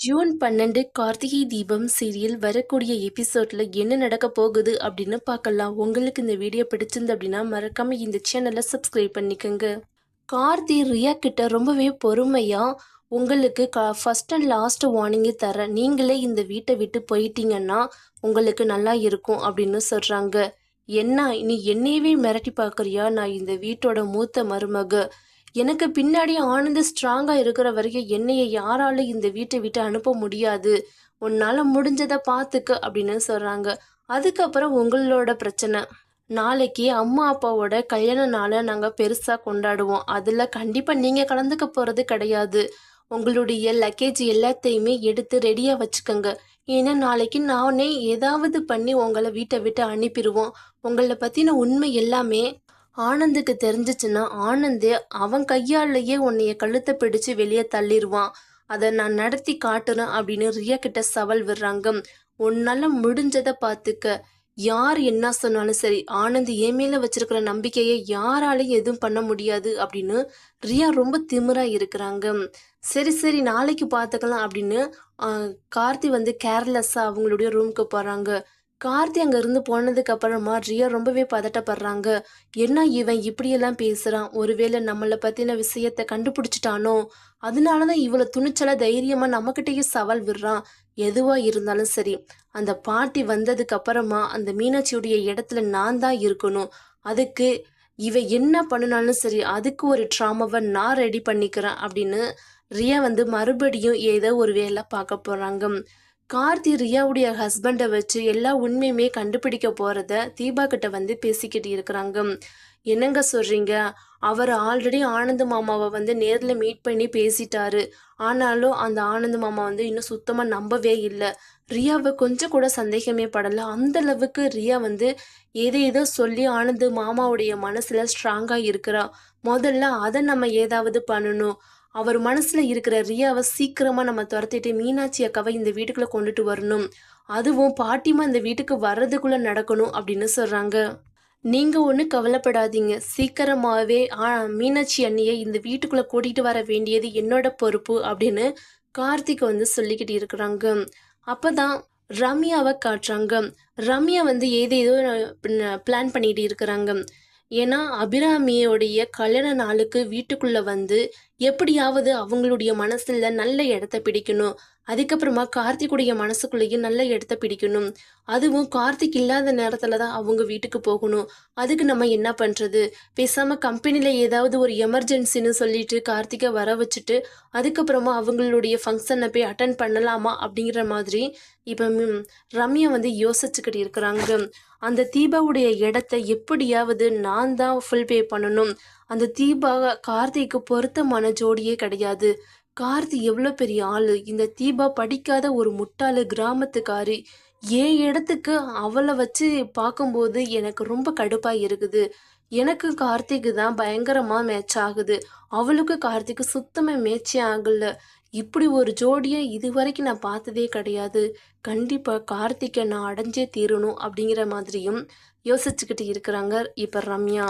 June 12 Karthigai Deepam serial வரக்கூடிய எபிசோட்ல என்ன நடக்க போகுது அப்படின்னு பார்க்கலாம். உங்களுக்கு இந்த வீடியோ பிடிச்சிருந்து அப்படின்னா மறக்காம இந்த சேனலை சப்ஸ்கிரைப் பண்ணிக்கோங்க. கார்த்தி ரியா கிட்ட ரொம்பவே பொறுமையா உங்களுக்கு ஃபர்ஸ்ட் அண்ட் லாஸ்ட் வார்னிங்கே தரேன், நீங்களே இந்த வீட்டை விட்டு போயிட்டீங்கன்னா உங்களுக்கு நல்லா இருக்கும் அப்படின்னு சொல்றாங்க. என்ன நீ என்னையவே மிரட்டி பார்க்குறியா? நான் இந்த வீட்டோட மூத்த மருமக, எனக்கு பின்னாடி ஆனந்த் ஸ்ட்ராங்கா இருக்கிற வரைக்கும் என்னைய யாராலும் இந்த வீட்டை விட்டு அனுப்ப முடியாது, உன்னால முடிஞ்சதை பார்த்துக்க அப்படின்னு சொல்றாங்க. அதுக்கப்புறம் உங்களோட பிரச்சனை. நாளைக்கு அம்மா அப்பாவோட கல்யாண நாளை நாங்கள் பெருசாக கொண்டாடுவோம். அதில் கண்டிப்பாக நீங்கள் கலந்துக்க போகிறது கிடையாது. உங்களுடைய லக்கேஜ் எல்லாத்தையுமே எடுத்து ரெடியாக வச்சுக்கோங்க. ஏன்னா நாளைக்கு நானே ஏதாவது பண்ணி உங்களை வீட்டை விட்டு அனுப்பிடுவோம். உங்களை பற்றின உண்மை எல்லாமே ஆனந்துக்கு தெரிஞ்சிச்சுன்னா ஆனந்தே அவன் கையாலேயே உன்னைய கழுத்தை பிடிச்சு வெளியே தள்ளிடுவான். அதை நான் நடத்தி காட்டுறேன் அப்படின்னு ரியா கிட்ட சவால் விடுறாங்க. உன்னால முடிஞ்சதை பார்த்துக்க, யார் என்ன சொன்னாலும் சரி, ஆனந்த் என் மேல வச்சிருக்கிற நம்பிக்கையை யாராலையும் எதுவும் பண்ண முடியாது அப்படின்னு ரியா ரொம்ப திமிரா இருக்கிறாங்க. சரி சரி நாளைக்கு பார்த்துக்கலாம் அப்படின்னு கார்த்தி வந்து கேர்லெஸ்ஸா அவங்களுடைய ரூமுக்கு போறாங்க. கார்த்தி அங்க இருந்து போனதுக்கு அப்புறமா ரியா ரொம்பவே பதட்டப்படுறாங்க. என்ன இவன் இப்படியெல்லாம் பேசுறான், ஒருவேளை நம்மளை பத்தின விஷயத்த கண்டுபிடிச்சிட்டானோ, அதனாலதான் இவ்வளவு துணிச்சலா தைரியமா நம்மகிட்டயே சவால் விடுறான். எதுவா இருந்தாலும் சரி, அந்த பாட்டி வந்ததுக்கு அப்புறமா அந்த மீனாட்சியுடைய இடத்துல நான் தான் இருக்கணும். அதுக்கு இவ என்ன பண்ணினாலும் சரி, அதுக்கு ஒரு ட்ராமாவை நான் ரெடி பண்ணிக்கிறேன் அப்படின்னு ரியா வந்து மறுபடியும் ஏதோ ஒரு வேலை பார்க்க போறாங்க. கார்த்தி ரியாவுடைய ஹஸ்பண்டை வச்சு எல்லா உண்மையுமே கண்டுபிடிக்க போறத தீபா கிட்ட வந்து பேசிக்கிட்டு இருக்கிறாங்க. என்னங்க சொல்றீங்க? அவர் ஆல்ரெடி ஆனந்த் மாமாவை வந்து நேரில் மீட் பண்ணி பேசிட்டாரு. ஆனாலும் அந்த ஆனந்த் மாமா வந்து இன்னும் சுத்தமா நம்பவே இல்லை. ரியாவை கொஞ்சம் கூட சந்தேகமே படலை. அந்த அளவுக்கு ரியா வந்து ஏதோ சொல்லி ஆனந்த் மாமாவுடைய மனசுல ஸ்ட்ராங்கா இருக்கிறா. முதல்ல அதை நம்ம ஏதாவது பண்ணணும். அவர் மனசுல இருக்கிற ரியாவை சீக்கிரமா நம்ம துரத்திட்டு மீனாட்சி அக்காவை இந்த வீட்டுக்குள்ள கொண்டுட்டு வரணும். அதுவும் பாட்டிமா இந்த வீட்டுக்கு வர்றதுக்குள்ள நடக்கணும் அப்படின்னு சொல்றாங்க. நீங்க ஒன்றும் கவலைப்படாதீங்க, சீக்கிரமாவே மீனாட்சி அண்ணியை இந்த வீட்டுக்குள்ள கூட்டிட்டு வர வேண்டியது என்னோட பொறுப்பு அப்படின்னு கார்த்திக் வந்து சொல்லிக்கிட்டு இருக்கிறாங்க. அப்பதான் ரம்யாவை காட்டுறாங்க. ரம்யா வந்து ஏதேதோ பிளான் பண்ணிட்டு இருக்கிறாங்க. ஏன்னா அபிராமியோடைய கல்யாண நாளுக்கு வீட்டுக்குள்ள வந்து எப்படியாவது அவங்களுடைய மனசுல நல்ல இடத்த பிடிக்கணும். அதுக்கப்புறமா கார்த்திக்குடைய மனசுக்குள்ளேயும் நல்ல இடத்த பிடிக்கணும். அதுவும் கார்த்திக் இல்லாத நேரத்துல தான் அவங்க வீட்டுக்கு போகணும். அதுக்கு நம்ம என்ன பண்றது? பேசாம கம்பெனில ஏதாவது ஒரு எமர்ஜென்சின்னு சொல்லிட்டு கார்த்திகை வர வச்சுட்டு அதுக்கப்புறமா அவங்களுடைய ஃபங்க்ஷனை போய் அட்டன் பண்ணலாமா அப்படிங்கிற மாதிரி இப்ப ரம்யா வந்து யோசிச்சுக்கிட்டு இருக்கிறாங்க. அந்த தீபாவுடைய இடத்த எப்படியாவது நான் தான் ஃபுல் பே பண்ணணும். அந்த தீபா கார்த்திக்கு பொருத்தமான ஜோடியே கிடையாது. கார்த்தி எவ்வளோ பெரிய ஆளு, இந்த தீபா படிக்காத ஒரு முட்டாளு கிராமத்துக்காரி. ஏன் இடத்துக்கு அவளை வச்சு பார்க்கும்போது எனக்கு ரொம்ப கடுப்பா இருக்குது. எனக்கு கார்த்திக்கு தான் பயங்கரமா மேட்ச் ஆகுது, அவளுக்கு கார்த்திக்கு சுத்தமா மேட்சே ஆகல. இப்படி ஒரு ஜோடியை இது வரைக்கும் நான் பார்த்ததே கிடையாது. கண்டிப்பா கார்த்திகை நான் அடைஞ்சே தீரணும் அப்படிங்கிற மாதிரியும் யோசிச்சுக்கிட்டு இருக்கிறாங்க இப்ப ரம்யா.